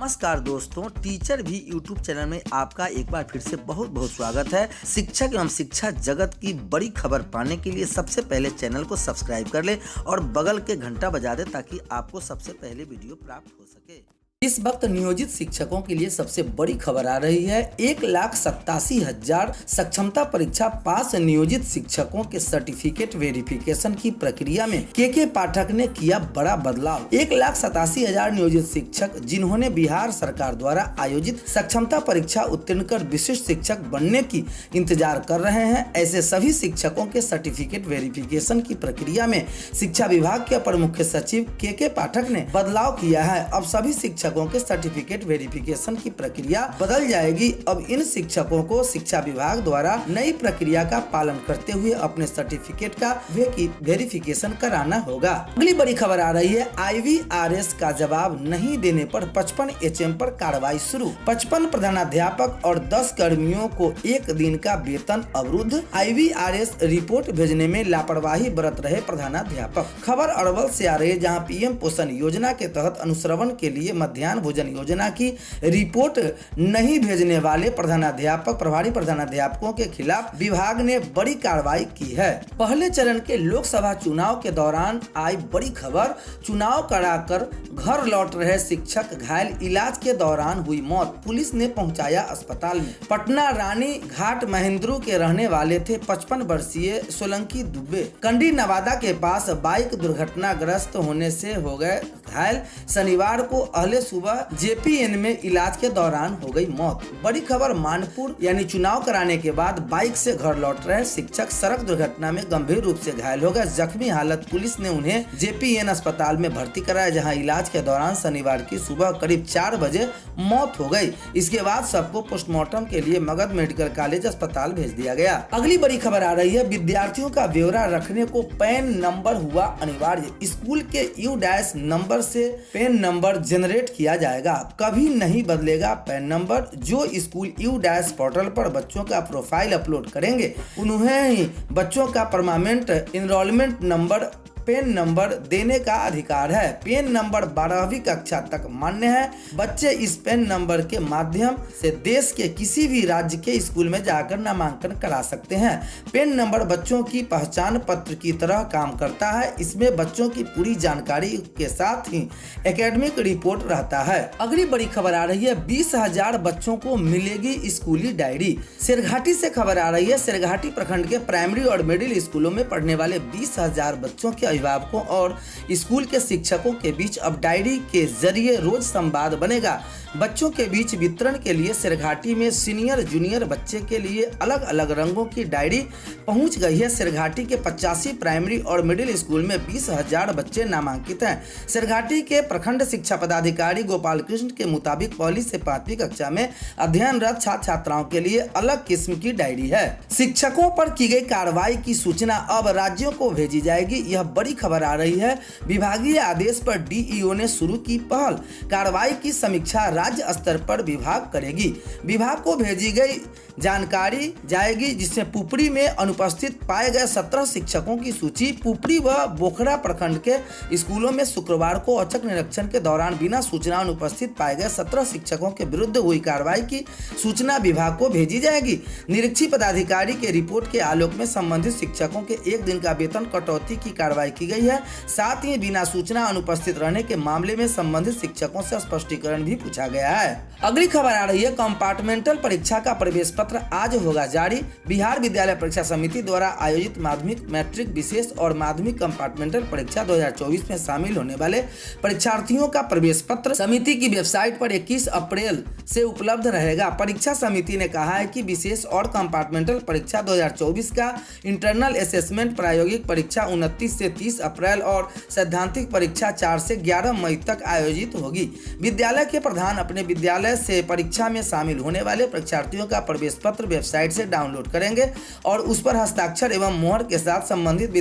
नमस्कार दोस्तों, टीचर भी यूट्यूब चैनल में आपका एक बार फिर से बहुत बहुत स्वागत है। शिक्षक एवं शिक्षा जगत की बड़ी खबर पाने के लिए सबसे पहले चैनल को सब्सक्राइब कर ले और बगल के घंटा बजा दे ताकि आपको सबसे पहले वीडियो प्राप्त हो सके। इस वक्त नियोजित शिक्षकों के लिए सबसे बड़ी खबर आ रही है। 1,87,000 सक्षमता परीक्षा पास नियोजित शिक्षकों के सर्टिफिकेट वेरिफिकेशन की प्रक्रिया में के पाठक ने किया बड़ा बदलाव। 1,87,000 नियोजित शिक्षक जिन्होंने बिहार सरकार द्वारा आयोजित सक्षमता परीक्षा उत्तीर्ण कर विशिष्ट शिक्षक बनने की इंतजार कर रहे हैं, ऐसे सभी शिक्षकों के सर्टिफिकेट वेरिफिकेशन की प्रक्रिया में शिक्षा विभाग के अपर मुख्य सचिव के पाठक ने बदलाव किया है। अब सभी शिक्षकों के सर्टिफिकेट वेरिफिकेशन की प्रक्रिया बदल जाएगी। अब इन शिक्षकों को शिक्षा विभाग द्वारा नई प्रक्रिया का पालन करते हुए अपने सर्टिफिकेट का वेरिफिकेशन कराना होगा। अगली बड़ी खबर आ रही है, IVRS का जवाब नहीं देने पर 55 HM पर कार्रवाई शुरू। 55 प्रधानाध्यापक और 10 कर्मियों को 1 दिन का वेतन अवरुद्ध। IVRS रिपोर्ट भेजने में लापरवाही बरत रहे प्रधानाध्यापक। खबर अरवल से आ रही है, जहाँ PM पोषण योजना के तहत अनुश्रवण के लिए मध्याह्न भोजन योजना की रिपोर्ट नहीं भेजने वाले प्रभारी प्रधानाध्यापकों के खिलाफ विभाग ने बड़ी कार्रवाई की है। पहले चरण के लोकसभा चुनाव के दौरान आई बड़ी खबर, चुनाव कराकर घर लौट रहे शिक्षक घायल, इलाज के दौरान हुई मौत, पुलिस ने पहुंचाया अस्पताल में। पटना रानी घाट महेंद्रू के रहने वाले थे 55 वर्षीय सोलंकी दुबे। कंडी नवादा के पास बाइक दुर्घटनाग्रस्त होने से हो गए घायल। शनिवार को अहले सुबह JPN में इलाज के दौरान हो गई मौत। बड़ी खबर, मानपुर यानी चुनाव कराने के बाद बाइक से घर लौट रहे शिक्षक सड़क दुर्घटना में गंभीर रूप से घायल हो गए। जख्मी हालत, पुलिस ने उन्हें JPN अस्पताल में भर्ती कराया, जहां इलाज के दौरान शनिवार की सुबह करीब 4 बजे मौत हो गई। इसके बाद सबको पोस्टमार्टम के लिए मगध मेडिकल कॉलेज अस्पताल भेज दिया गया। अगली बड़ी खबर आ रही है, विद्यार्थियों का ब्यौरा रखने को पैन नंबर हुआ अनिवार्य। स्कूल के U- नंबर से पैन नंबर जनरेट किया जाएगा, कभी नहीं बदलेगा पैन नंबर। जो स्कूल U- पोर्टल पर बच्चों का प्रोफाइल अपलोड करेंगे उन्हें ही बच्चों का permanent enrolment number PAN number देने का अधिकार है। पेन नंबर 12वीं कक्षा तक मान्य है। बच्चे इस पेन नंबर के माध्यम से देश के किसी भी राज्य के स्कूल में जाकर नामांकन करा सकते हैं। पेन नंबर बच्चों की पहचान पत्र की तरह काम करता है। इसमें बच्चों की पूरी जानकारी के साथ ही एकेडमिक रिपोर्ट रहता है। अगली बड़ी खबर आ रही है, 20,000 बच्चों को मिलेगी स्कूली डायरी। सिरघाटी से खबर आ रही है, सिरघाटी प्रखंड के प्राइमरी और मिडिल स्कूलों में पढ़ने वाले 20,000 बच्चों के अभिभावकों और स्कूल के शिक्षकों के बीच अब डायरी के जरिए रोज संवाद बनेगा। बच्चों के बीच वितरण के लिए सिरघाटी में सीनियर जूनियर बच्चे के लिए अलग अलग रंगों की डायरी पहुंच गई है। सिरघाटी के 85 प्राइमरी और मिडिल स्कूल में 20,000 बच्चे नामांकित हैं। सिरघाटी के प्रखंड शिक्षा पदाधिकारी गोपाल कृष्ण के मुताबिक पहली से 5वीं कक्षा में अध्ययनरत छात्र छात्राओं के लिए अलग किस्म की डायरी है। शिक्षकों पर की गई कार्रवाई की सूचना अब राज्यों को भेजी जाएगी। यह बड़ी खबर आ रही है। विभागीय आदेश पर DEO ने शुरू की पहल। कार्रवाई की समीक्षा राज्य स्तर पर विभाग करेगी। विभाग को भेजी गई जानकारी जाएगी, जिसमें पुपरी में अनुपस्थित पाए गए 17 शिक्षकों की सूची। पुपरी व बोखरा प्रखंड के स्कूलों में शुक्रवार को औचक निरीक्षण के दौरान बिना सूचना अनुपस्थित पाए गए 17 शिक्षकों के विरुद्ध हुई कार्रवाई की सूचना विभाग को भेजी जाएगी। निरीक्षी पदाधिकारी के रिपोर्ट के आलोक में संबंधित शिक्षकों के 1 दिन का वेतन कटौती की कार्रवाई की गई है। साथ ही बिना सूचना अनुपस्थित रहने के मामले में संबंधित शिक्षकों से स्पष्टीकरण भी पूछा गया है। अगली खबर आ रही है, कंपार्टमेंटल परीक्षा का प्रवेश पत्र आज होगा जारी। बिहार विद्यालय परीक्षा समिति द्वारा आयोजित माध्यमिक, मैट्रिक, विशेष और माध्यमिक कंपार्टमेंटल परीक्षा 2024 में शामिल होने वाले परीक्षार्थियों का प्रवेश पत्र समिति की वेबसाइट पर 21 अप्रैल से उपलब्ध रहेगा। परीक्षा समिति ने कहा है कि विशेष और कंपार्टमेंटल परीक्षा 2024 का इंटरनल असेसमेंट प्रायोगिक परीक्षा 29 से 30 अप्रैल और सैद्धांतिक परीक्षा 4 से 11 मई तक आयोजित होगी। विद्यालय के प्रधान अपने विद्यालय से परीक्षा में शामिल होने वाले परीक्षार्थियों का प्रवेश पत्र वेबसाइट से डाउनलोड करेंगे और उस पर हस्ताक्षर एवं मोहर के साथ संबंधित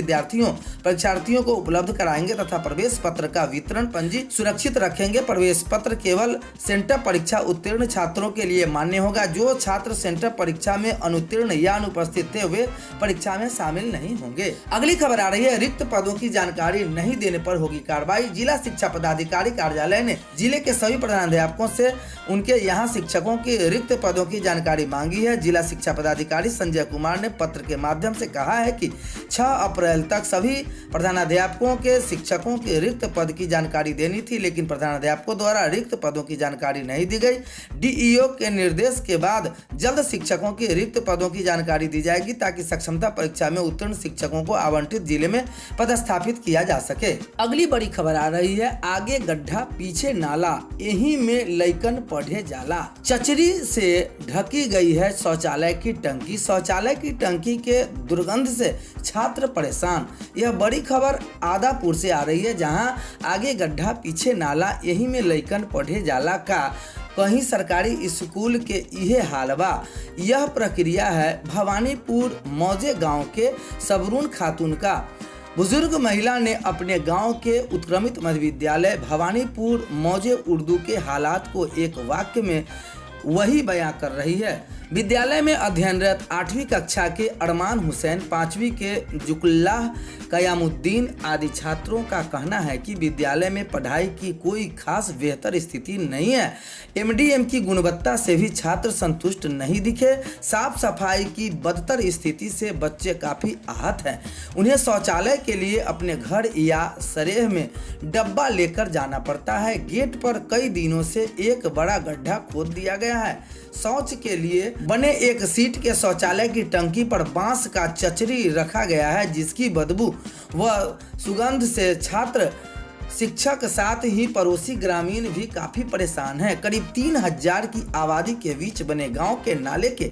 परीक्षार्थियों को उपलब्ध कराएंगे तथा प्रवेश पत्र का वितरण पंजी सुरक्षित रखेंगे। प्रवेश पत्र केवल सेंटर परीक्षा उत्तीर्ण छात्रों के लिए मान्य होगा। जो छात्र सेंटर परीक्षा में अनुत्तीर्ण या अनुपस्थित थे वे परीक्षा में शामिल नहीं होंगे। अगली खबर आ रही है, रिक्त पदों की जानकारी नहीं देने पर होगी कार्रवाई। जिला शिक्षा पदाधिकारी कार्यालय ने जिले के सभी प्रधानाध्यापकों शिक्षकों से उनके यहाँ शिक्षकों की रिक्त पदों की जानकारी मांगी है। जिला शिक्षा पदाधिकारी संजय कुमार ने पत्र के माध्यम से कहा है कि 6 अप्रैल तक सभी प्रधानाध्यापकों के शिक्षकों की रिक्त पद की जानकारी देनी थी, लेकिन प्रधानाध्यापकों द्वारा रिक्त पदों की जानकारी नहीं दी गई। डीईओ के निर्देश के बाद जल्द शिक्षकों की रिक्त पदों की जानकारी दी जाएगी ताकि सक्षमता परीक्षा में उत्तीर्ण शिक्षकों को आवंटित जिले में पदस्थापित किया जा सके। अगली बड़ी खबर आ रही है, आगे गड्ढा पीछे नाला, यहीं में लइकन पढ़े जाला। चचरी से ढकी गई है शौचालय की टंकी। शौचालय की टंकी के दुर्गंध से छात्र परेशान। यह बड़ी खबर आदापुर से आ रही है, जहां आगे गड्ढा पीछे नाला, यहीं में लइकन पढ़े जाला का कहीं सरकारी स्कूल के इहे हाल बा। यह प्रक्रिया है भवानीपुर मौजे गांव के सबरून खातून का। बुजुर्ग महिला ने अपने गांव के उत्क्रमित मध्य विद्यालय भवानीपुर मौजे उर्दू के हालात को एक वाक्य में वही बयां कर रही है। विद्यालय में अध्ययनरत 8वीं कक्षा के अरमान हुसैन, 5वीं के जुकुल्लाह कयामुद्दीन आदि छात्रों का कहना है कि विद्यालय में पढ़ाई की कोई खास बेहतर स्थिति नहीं है। एमडीएम की गुणवत्ता से भी छात्र संतुष्ट नहीं दिखे। साफ सफाई की बदतर स्थिति से बच्चे काफी आहत हैं। उन्हें शौचालय के लिए अपने घर या सरेह में डब्बा लेकर जाना पड़ता है। गेट पर कई दिनों से एक बड़ा गड्ढा खोद दिया गया है। शौच के लिए बने एक सीट के शौचालय की टंकी पर बांस का चचरी रखा गया है, जिसकी बदबू व सुगंध से छात्र, शिक्षक साथ ही पड़ोसी ग्रामीण भी काफी परेशान हैं। करीब 3000 की आबादी के बीच बने गांव के नाले के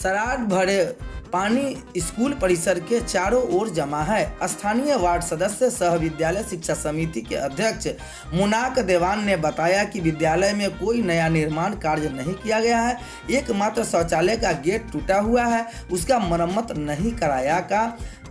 सराड भरे पानी स्कूल परिसर के चारों ओर जमा है। स्थानीय वार्ड सदस्य सह विद्यालय शिक्षा समिति के अध्यक्ष मुनाक देवान ने बताया कि विद्यालय में कोई नया निर्माण कार्य नहीं किया गया है। एकमात्र शौचालय का गेट टूटा हुआ है, उसका मरम्मत नहीं कराया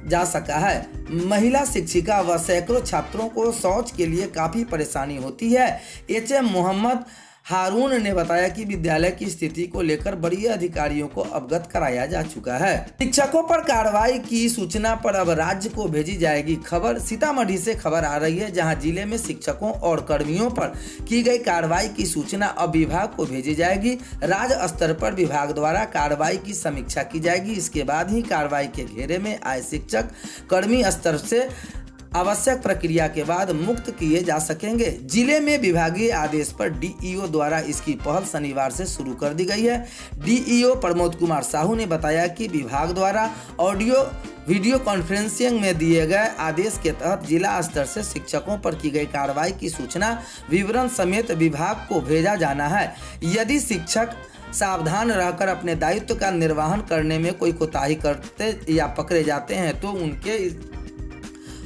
जा सका है। महिला शिक्षिका व सैकड़ों छात्रों को शौच के लिए काफी परेशानी होती है। एचएम मोहम्मद हारून ने बताया कि विद्यालय की स्थिति को लेकर वरीय अधिकारियों को अवगत कराया जा चुका है। शिक्षकों पर कार्रवाई की सूचना पर अब राज्य को भेजी जाएगी खबर। सीतामढ़ी से खबर आ रही है, जहां जिले में शिक्षकों और कर्मियों पर की गई कार्रवाई की सूचना अब विभाग को भेजी जाएगी। राज्य स्तर पर विभाग द्वारा कार्रवाई की समीक्षा की जाएगी। इसके बाद ही कार्रवाई के घेरे में आए शिक्षक कर्मी स्तर से आवश्यक प्रक्रिया के बाद मुक्त किए जा सकेंगे। जिले में विभागीय आदेश पर डीईओ द्वारा इसकी पहल शनिवार से शुरू कर दी गई है। डीईओ प्रमोद कुमार साहू ने बताया कि विभाग द्वारा ऑडियो वीडियो कॉन्फ्रेंसिंग में दिए गए आदेश के तहत जिला स्तर से शिक्षकों पर की गई कार्रवाई की सूचना विवरण समेत विभाग को भेजा जाना है। यदि शिक्षक सावधान रहकर अपने दायित्व का निर्वहन करने में कोई कोताही करते या पकड़े जाते हैं तो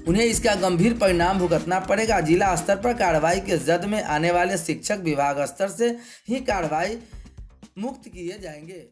उन्हें इसका गंभीर परिणाम भुगतना पड़ेगा। जिला स्तर पर कार्रवाई के जद में आने वाले शिक्षक विभाग स्तर से ही कार्रवाई मुक्त किए जाएंगे।